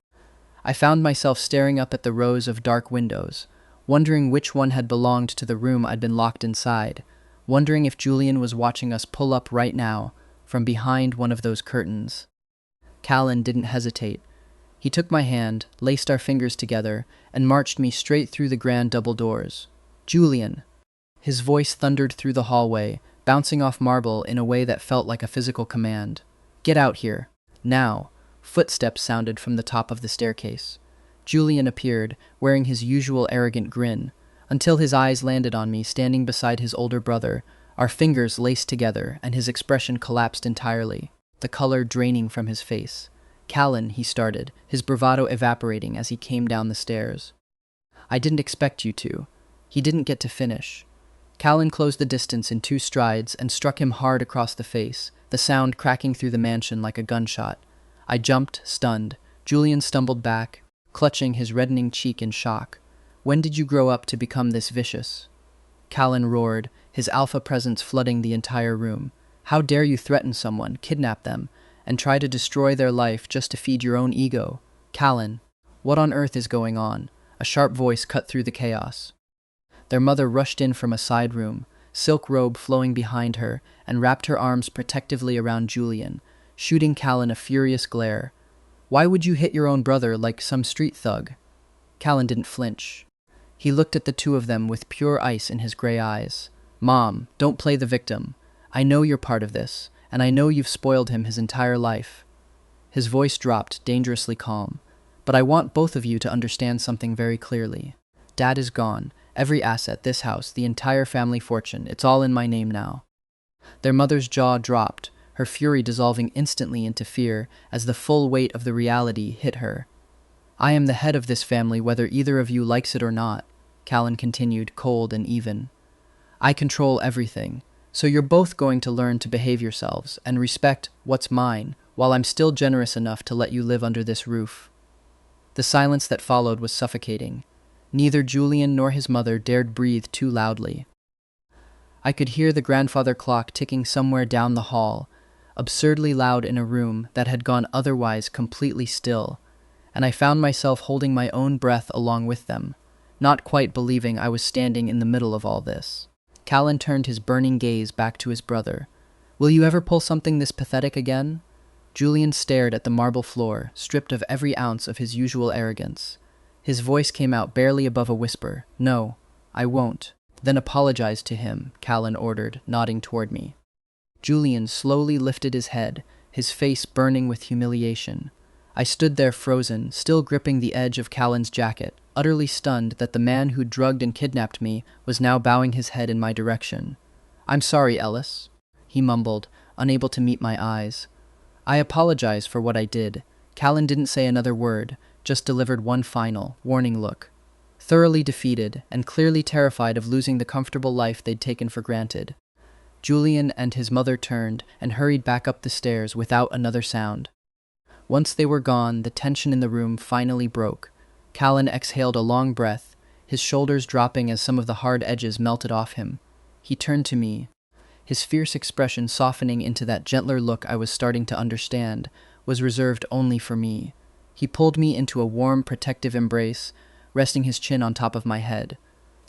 I found myself staring up at the rows of dark windows, wondering which one had belonged to the room I'd been locked inside, wondering if Julian was watching us pull up right now, from behind one of those curtains. Callan didn't hesitate. He took my hand, laced our fingers together, and marched me straight through the grand double doors. Julian! His voice thundered through the hallway, bouncing off marble in a way that felt like a physical command. Get out here. Now. Footsteps sounded from the top of the staircase. Julian appeared, wearing his usual arrogant grin, until his eyes landed on me standing beside his older brother, our fingers laced together, and his expression collapsed entirely, the color draining from his face. Callan, he started, his bravado evaporating as he came down the stairs. I didn't expect you to. He didn't get to finish. Callan closed the distance in 2 strides and struck him hard across the face, the sound cracking through the mansion like a gunshot. I jumped, stunned. Julian stumbled back, clutching his reddening cheek in shock. When did you grow up to become this vicious? Callan roared, his alpha presence flooding the entire room. How dare you threaten someone, kidnap them, and try to destroy their life just to feed your own ego? Callan, what on earth is going on? A sharp voice cut through the chaos. Their mother rushed in from a side room, silk robe flowing behind her, and wrapped her arms protectively around Julian, shooting Callan a furious glare. Why would you hit your own brother like some street thug? Callan didn't flinch. He looked at the two of them with pure ice in his gray eyes. Mom, don't play the victim. I know you're part of this, and I know you've spoiled him his entire life. His voice dropped, dangerously calm. But I want both of you to understand something very clearly. Dad is gone. Every asset, this house, the entire family fortune, it's all in my name now. Their mother's jaw dropped, her fury dissolving instantly into fear as the full weight of the reality hit her. "I am the head of this family whether either of you likes it or not," Callan continued, cold and even. "I control everything, so you're both going to learn to behave yourselves and respect what's mine while I'm still generous enough to let you live under this roof." The silence that followed was suffocating. Neither Julian nor his mother dared breathe too loudly. I could hear the grandfather clock ticking somewhere down the hall, absurdly loud in a room that had gone otherwise completely still, and I found myself holding my own breath along with them, not quite believing I was standing in the middle of all this. Callan turned his burning gaze back to his brother. "Will you ever pull something this pathetic again?" Julian stared at the marble floor, stripped of every ounce of his usual arrogance. His voice came out barely above a whisper. "No, I won't." "Then apologize to him," Callan ordered, nodding toward me. Julian slowly lifted his head, his face burning with humiliation. I stood there frozen, still gripping the edge of Callan's jacket, utterly stunned that the man who drugged and kidnapped me was now bowing his head in my direction. "I'm sorry, Ellis," he mumbled, unable to meet my eyes. "I apologize for what I did." Callan didn't say another word, just delivered one final, warning look. Thoroughly defeated and clearly terrified of losing the comfortable life they'd taken for granted. Julian and his mother turned and hurried back up the stairs without another sound. Once they were gone, the tension in the room finally broke. Callan exhaled a long breath, his shoulders dropping as some of the hard edges melted off him. He turned to me, his fierce expression softening into that gentler look I was starting to understand was reserved only for me. He pulled me into a warm, protective embrace, resting his chin on top of my head.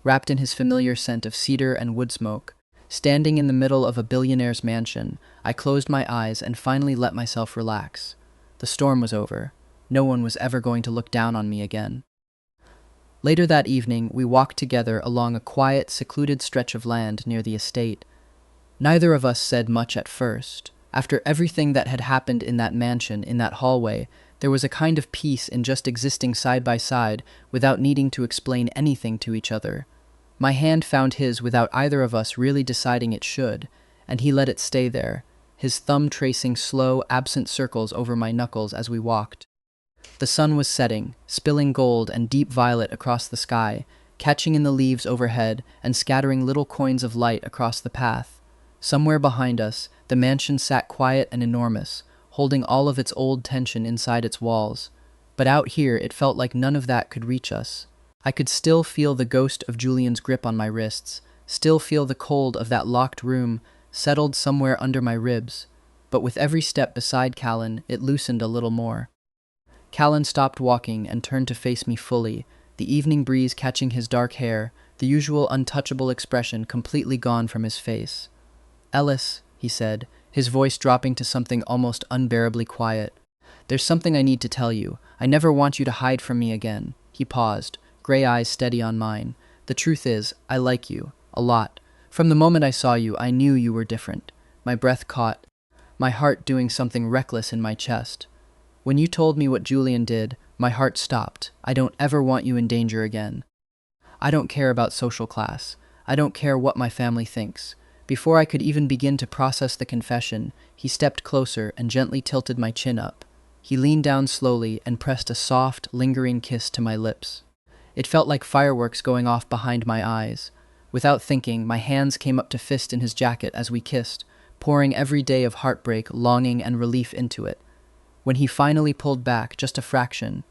Wrapped in his familiar scent of cedar and wood smoke, standing in the middle of a billionaire's mansion, I closed my eyes and finally let myself relax. The storm was over. No one was ever going to look down on me again. Later that evening, we walked together along a quiet, secluded stretch of land near the estate. Neither of us said much at first. After everything that had happened in that mansion, in that hallway, there was a kind of peace in just existing side by side without needing to explain anything to each other. My hand found his without either of us really deciding it should, and he let it stay there, his thumb tracing slow, absent circles over my knuckles as we walked. The sun was setting, spilling gold and deep violet across the sky, catching in the leaves overhead and scattering little coins of light across the path. Somewhere behind us, the mansion sat quiet and enormous, holding all of its old tension inside its walls. But out here, it felt like none of that could reach us. I could still feel the ghost of Julian's grip on my wrists, still feel the cold of that locked room settled somewhere under my ribs. But with every step beside Callan, it loosened a little more. Callan stopped walking and turned to face me fully, the evening breeze catching his dark hair, the usual untouchable expression completely gone from his face. "Ellis," he said, his voice dropping to something almost unbearably quiet. "There's something I need to tell you. I never want you to hide from me again." He paused, gray eyes steady on mine. "The truth is, I like you. A lot. From the moment I saw you, I knew you were different." My breath caught, my heart doing something reckless in my chest. "When you told me what Julian did, my heart stopped. I don't ever want you in danger again. I don't care about social class. I don't care what my family thinks." Before I could even begin to process the confession, he stepped closer and gently tilted my chin up. He leaned down slowly and pressed a soft, lingering kiss to my lips. It felt like fireworks going off behind my eyes. Without thinking, my hands came up to fist in his jacket as we kissed, pouring every day of heartbreak, longing, and relief into it. When he finally pulled back, just a fraction,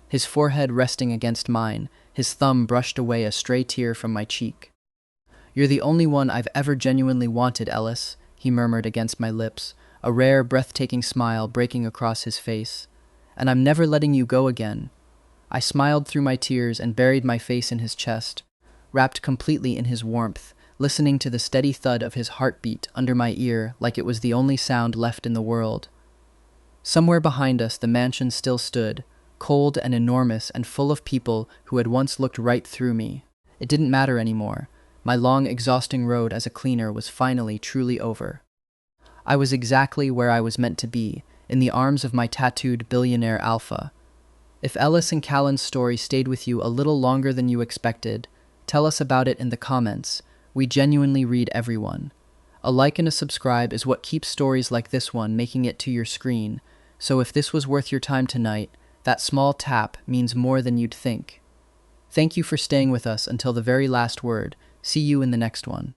his forehead resting against mine, his thumb brushed away a stray tear from my cheek. "You're the only one I've ever genuinely wanted, Ellis," he murmured against my lips, a rare, breathtaking smile breaking across his face. "And I'm never letting you go again." I smiled through my tears and buried my face in his chest, wrapped completely in his warmth, listening to the steady thud of his heartbeat under my ear like it was the only sound left in the world. Somewhere behind us, the mansion still stood, cold and enormous and full of people who had once looked right through me. It didn't matter anymore. My long, exhausting road as a cleaner was finally truly over. I was exactly where I was meant to be, in the arms of my tattooed billionaire alpha. If Ellis and Callan's story stayed with you a little longer than you expected, tell us about it in the comments. We genuinely read everyone. A like and a subscribe is what keeps stories like this one making it to your screen, so if this was worth your time tonight, that small tap means more than you'd think. Thank you for staying with us until the very last word. See you in the next one.